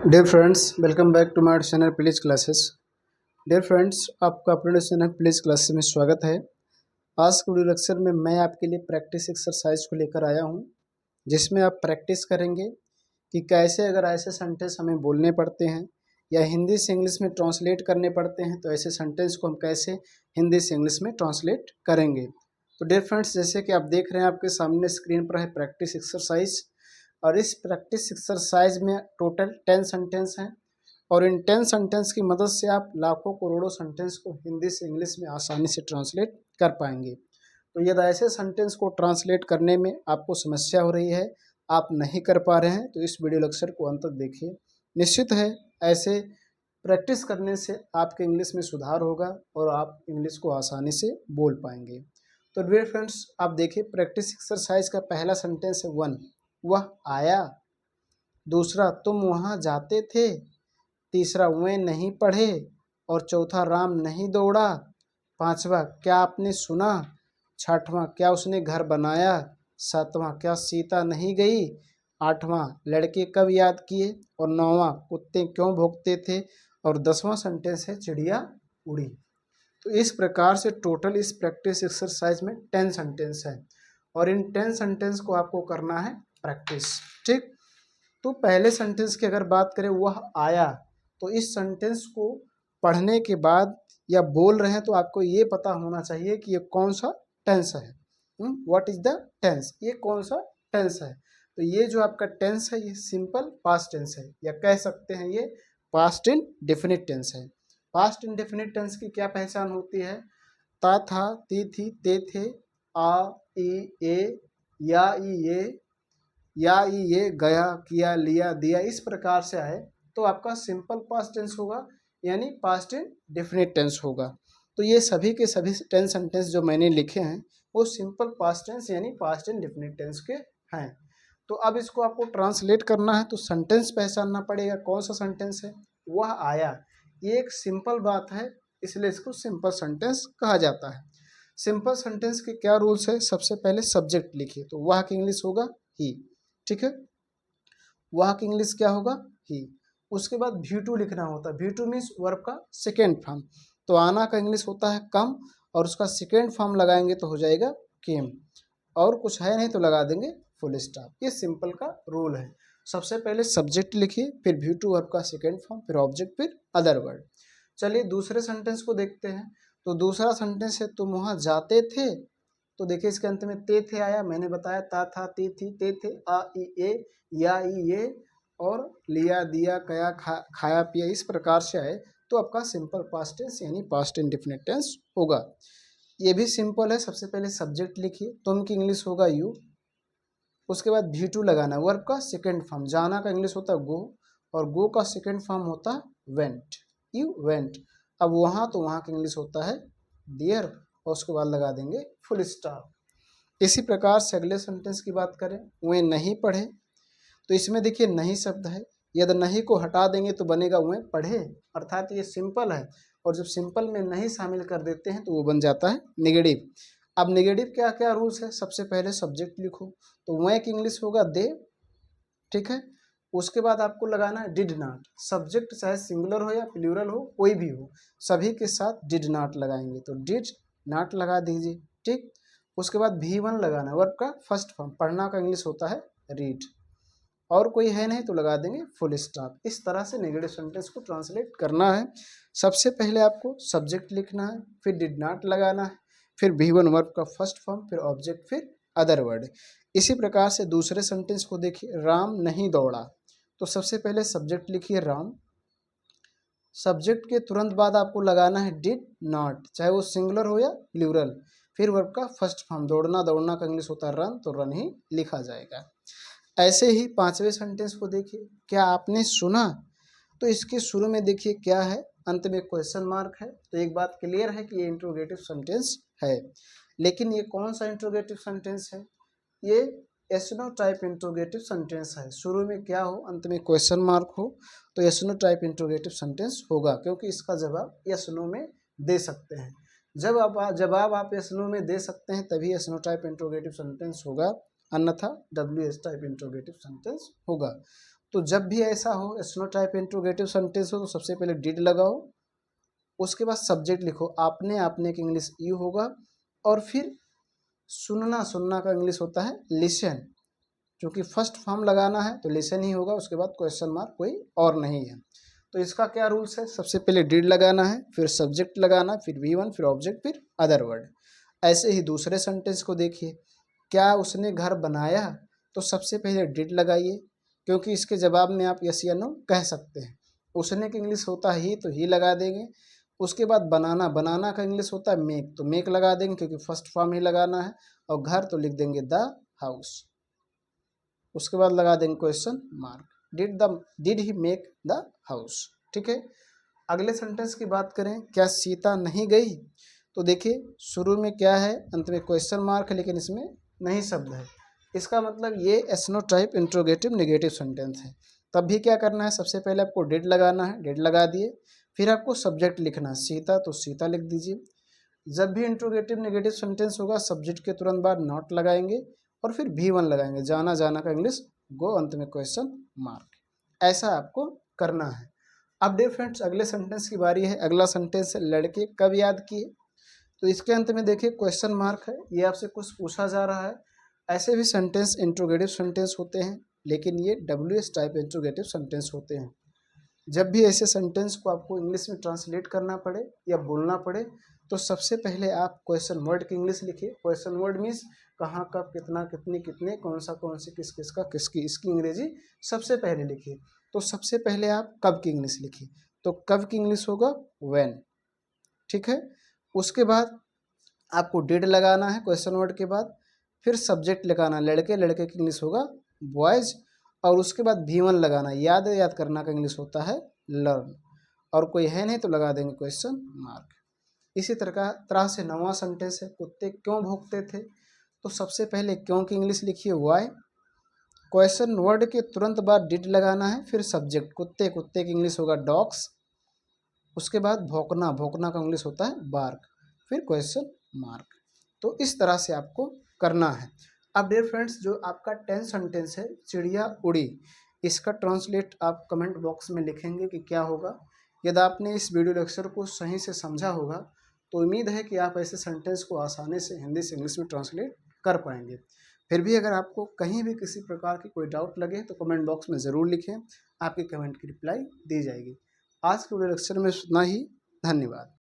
Dear friends, welcome back to my channel please classes. Dear friends, आपका अपने channel please classes में स्वागत है। आज के वीडियो लेक्चर में मैं आपके लिए प्रैक्टिस एक्सरसाइज को लेकर आया हूं, जिसमें आप प्रैक्टिस करेंगे कि कैसे अगर ऐसे सेंटेंस हमें बोलने पड़ते हैं या हिंदी से इंग्लिश में ट्रांसलेट करने पड़ते हैं, तो ऐसे सेंटेंस को हम कैसे हिंदी से इंग्लिश में ट्रांसलेट करेंगे। तो डियर फ्रेंड्स, जैसे कि आप देख रहे हैं, आपके सामने स्क्रीन पर है प्रैक्टिस एक्सरसाइज, और इस प्रैक्टिस एक्सरसाइज में टोटल 10 सेंटेंस हैं, और इन 10 सेंटेंस की मदद से आप लाखों करोड़ों सेंटेंस को हिंदी से इंग्लिश में आसानी से ट्रांसलेट कर पाएंगे। तो यदि ऐसे सेंटेंस को ट्रांसलेट करने में आपको समस्या हो रही है, आप नहीं कर पा रहे हैं, तो इस वीडियो लेक्चर को अंत तक देखिए। निश्चित है, ऐसे प्रैक्टिस करने से आपके इंग्लिश में सुधार होगा और आप इंग्लिश को आसानी से बोल पाएंगे। तो डियर फ्रेंड्स, आप देखिए प्रैक्टिस एक्सरसाइज का पहला सेंटेंस है 1, वह आया। दूसरा, तुम वहाँ जाते थे। तीसरा, वे नहीं पढ़े। और चौथा, राम नहीं दौड़ा। पांचवा, क्या आपने सुना। छठवां, क्या उसने घर बनाया। सातवां, क्या सीता नहीं गई। आठवां, लड़के कब याद किए। और नौवां, कुत्ते क्यों भौंकते थे। और 10वां सेंटेंस है चिड़िया उड़ी। तो इस प्रकार से टोटल इस प्रैक्टिस एक्सरसाइज में 10 सेंटेंस है, और इन 10 सेंटेंस को आपको करना है प्रैक्टिस। ठीक, तो पहले सेंटेंस की अगर बात करें, वह आया, तो इस सेंटेंस को पढ़ने के बाद या बोल रहे हैं तो आपको ये पता होना चाहिए कि ये कौन सा टेंस है। व्हाट इज द टेंस, ये कौन सा टेंस है। तो ये जो आपका टेंस है, ये सिंपल पास्ट टेंस है, या कह सकते हैं ये पास्ट इंडेफिनिट टेंस है। पास्ट इंडेफिनिट टेंस की क्या पहचान होती है। ता था, ती थी, ते थे, आ, ई, ए, या, ई, ये, ये गया, किया, लिया, दिया, इस प्रकार से आए तो आपका सिंपल पास्ट टेंस होगा, यानी पास्ट इंडेफिनिट टेंस होगा। तो ये सभी के सभी 10 सेंटेंस जो मैंने लिखे हैं, वो सिंपल पास्ट टेंस यानी पास्ट इंडेफिनिट टेंस के हैं। तो अब इसको आपको ट्रांसलेट करना है, तो सेंटेंस पहचानना पड़ेगा कौन सा सेंटेंस है। वह आया, ये एक सिंपल बात है, इसलिए इसको सिंपल सेंटेंस कहा जाता है। सिंपल सेंटेंस के क्या रूल्स है। सबसे पहले सब्जेक्ट लिखिए, तो वह की इंग्लिश होगा ही। ठीक है, वह की इंग्लिश क्या होगा, ही। उसके बाद V2 लिखना होता है। V2 मीन्स वर्ब का सेकेंड फॉर्म। तो आना का इंग्लिश होता है कम, और उसका सेकेंड फॉर्म लगाएंगे तो हो जाएगा केम, और कुछ है नहीं तो लगा देंगे फुल स्टॉप। ये सिंपल का रूल है। सबसे पहले सब्जेक्ट लिखिए, फिर V2 वर्ब का सेकेंड फॉर्म, फिर ऑब्जेक्ट, फिर अदर वर्ड। चलिए दूसरे सेंटेंस को देखते हैं। तो दूसरा सेंटेंस है, तुम वहाँ जाते थे। तो देखिए इसके अंत में ते थे आया, मैंने बताया ता था, ती थी, ते थे, आ, ई, ए, या, ई, ये, और लिया, दिया, कया, खाया, पिया, इस प्रकार से आए तो आपका सिंपल पास्ट टेंस यानी पास्ट इंडेफिनिट टेंस होगा। ये भी सिंपल है। सबसे पहले सब्जेक्ट लिखिए, तुम की इंग्लिश होगा यू। उसके बाद V2 लगाना है, वर्ब का सेकेंड फॉर्म। जाना का इंग्लिश होता है गो, और गो का सेकेंड फॉर्म होता है वेंट, यू वेंट। अब वहाँ, तो वहाँ का इंग्लिश होता है डियर, और उसके बाद लगा देंगे फुल स्टॉप। इसी प्रकार से अगले सेंटेंस की बात करें, वे नहीं पढ़े। तो इसमें देखिए नहीं शब्द है, यदि नहीं को हटा देंगे तो बनेगा वे पढ़े, अर्थात ये सिंपल है। और जब सिंपल में नहीं शामिल कर देते हैं तो वो बन जाता है नेगेटिव। अब नेगेटिव क्या क्या रूल्स है। सबसे पहले सब्जेक्ट लिखो, तो वे की इंग्लिश होगा दे। ठीक है, उसके बाद आपको लगाना है डिड नॉट। सब्जेक्ट चाहे सिंगुलर हो या प्लूरल हो, कोई भी हो, सभी के साथ डिड नॉट लगाएंगे, तो डिड नॉट लगा दीजिए। ठीक, उसके बाद V1 लगाना है, वर्ब का फर्स्ट फॉर्म। पढ़ना का इंग्लिश होता है रीड, और कोई है नहीं तो लगा देंगे फुल स्टॉप। इस तरह से नेगेटिव सेंटेंस को ट्रांसलेट करना है। सबसे पहले आपको सब्जेक्ट लिखना है, फिर डिड नॉट लगाना है, फिर V1 वर्ब का फर्स्ट फॉर्म, फिर ऑब्जेक्ट, फिर अदर वर्ड। इसी प्रकार से दूसरे सेंटेंस को देखिए, राम नहीं दौड़ा। तो सबसे पहले सब्जेक्ट लिखिए राम, सब्जेक्ट के तुरंत बाद आपको लगाना है डिड नॉट, चाहे वो सिंगुलर हो या प्लूरल, फिर वर्ब का फर्स्ट फॉर्म। दौड़ना, दौड़ना का इंग्लिश होता है रन, तो रन ही लिखा जाएगा। ऐसे ही पांचवें सेंटेंस को देखिए, क्या आपने सुना। तो इसके शुरू में देखिए क्या है, अंत में क्वेश्चन मार्क है, तो एक बात क्लियर है कि ये इंट्रोगेटिव सेंटेंस है। लेकिन ये कौन सा इंट्रोगेटिव सेंटेंस है, ये एसनो टाइप इंट्रोगेटिव सेंटेंस है। शुरू में क्या हो, अंत में क्वेश्चन मार्क हो, तो एसनो टाइप इंट्रोगेटिव सेंटेंस होगा, क्योंकि इसका जवाब यस नो में दे सकते हैं। जवाब आप यस नो में दे सकते हैं तभी एसनो टाइप इंट्रोगेटिव सेंटेंस होगा, अन्यथा WH टाइप इंट्रोगेटिव सेंटेंस होगा। तो जब भी ऐसा हो स्नो टाइप इंट्रोगेटिव सेंटेंस हो तो सबसे पहले डिड लगाओ, उसके बाद सब्जेक्ट लिखो। आपने आपने की इंग्लिश यू होगा, और फिर सुनना, सुनना का इंग्लिश होता है लिसन। क्योंकि फर्स्ट फॉर्म लगाना है तो लिसन ही होगा, उसके बाद क्वेश्चन मार्क, कोई और नहीं है। तो इसका क्या रूल्स है, सबसे पहले डिड लगाना है, फिर सब्जेक्ट लगाना, फिर V1, फिर ऑब्जेक्ट, फिर अदर वर्ड। ऐसे ही दूसरे सेंटेंस को देखिए, क्या उसने घर बनाया, तो सबसे पहले डिड लगाइए, क्योंकि इसके जवाब में आप यस या नो कह सकते हैं। उसने का इंग्लिश होता है ही, तो ही लगा देंगे। उसके बाद बनाना, बनाना का इंग्लिश होता है मेक, तो मेक लगा देंगे क्योंकि फर्स्ट फॉर्म ही लगाना है। और घर तो लिख देंगे द हाउस, उसके बाद लगा देंगे question mark. Did he make the house. ठीक है, अगले सेंटेंस की बात करें, क्या सीता नहीं गई, तो देखिए शुरू में क्या है, अंत में क्वेश्चन मार्क है, लेकिन इसमें नहीं शब्द है। इसका मतलब ये एसनो टाइप इंट्रोगेटिव नेगेटिव सेंटेंस है। तब भी क्या करना है, सबसे पहले आपको डिड लगाना है, डिड लगा दिए, फिर आपको सब्जेक्ट लिखना है, सीता तो सीता लिख दीजिए। जब भी इंट्रोगेटिव नेगेटिव सेंटेंस होगा सब्जेक्ट के तुरंत बाद नॉट लगाएंगे, और फिर V1 लगाएंगे, जाना, जाना का इंग्लिश गो, अंत में क्वेश्चन मार्क। ऐसा आपको करना है। अब डियर फ्रेंड्स अगले सेंटेंस की बारी है। अगला सेंटेंस है लड़के कब याद किए, तो इसके अंत में देखिए क्वेश्चन मार्क है, ये आपसे कुछ पूछा जा रहा है। ऐसे भी सेंटेंस इंट्रोगेटिव सेंटेंस होते हैं, लेकिन ये WS टाइप इंट्रोगेटिव सेंटेंस होते हैं। जब भी ऐसे सेंटेंस को आपको इंग्लिश में ट्रांसलेट करना पड़े या बोलना पड़े, तो सबसे पहले आप क्वेश्चन वर्ड की इंग्लिश लिखिए। क्वेश्चन वर्ड मीन्स कहाँ, कब, कितना, कितने, कितने, कौन सा, कौन सी, किस किसका, किसकी, इसकी अंग्रेजी सबसे पहले लिखिए। तो सबसे पहले आप कब की इंग्लिश लिखिए, तो कब की इंग्लिश होगा व्हेन। ठीक है, उसके बाद आपको डिड लगाना है क्वेश्चन वर्ड के बाद, फिर सब्जेक्ट लगाना, लड़के, लड़के की इंग्लिश होगा बॉयज, और उसके बाद V1 लगाना, याद करना का इंग्लिश होता है लर्न, और कोई है नहीं तो लगा देंगे क्वेश्चन मार्क। इसी तरह से 9वां सेंटेंस है, कुत्ते क्यों भौंकते थे, तो सबसे पहले क्यों की इंग्लिश लिखिए वाई, क्वेश्चन वर्ड के तुरंत बाद डिड लगाना है, फिर सब्जेक्ट, कुत्ते, कुत्ते की इंग्लिश होगा डॉग्स, उसके बाद भौंकना, भौंकना का इंग्लिश होता है बार्क, फिर क्वेश्चन मार्क। तो इस तरह से आपको करना है। अब डियर फ्रेंड्स जो आपका 10 सेंटेंस है चिड़िया उड़ी, इसका ट्रांसलेट आप कमेंट बॉक्स में लिखेंगे कि क्या होगा। यदि आपने इस वीडियो लेक्चर को सही से समझा होगा तो उम्मीद है कि आप ऐसे सेंटेंस को आसानी से हिंदी से इंग्लिश में ट्रांसलेट कर पाएंगे। फिर भी अगर आपको कहीं भी किसी प्रकार की कोई डाउट लगे तो कमेंट बॉक्स में ज़रूर लिखें, आपके कमेंट की रिप्लाई दी जाएगी। आज के वीडियो लेक्चर में इतना ही। धन्यवाद।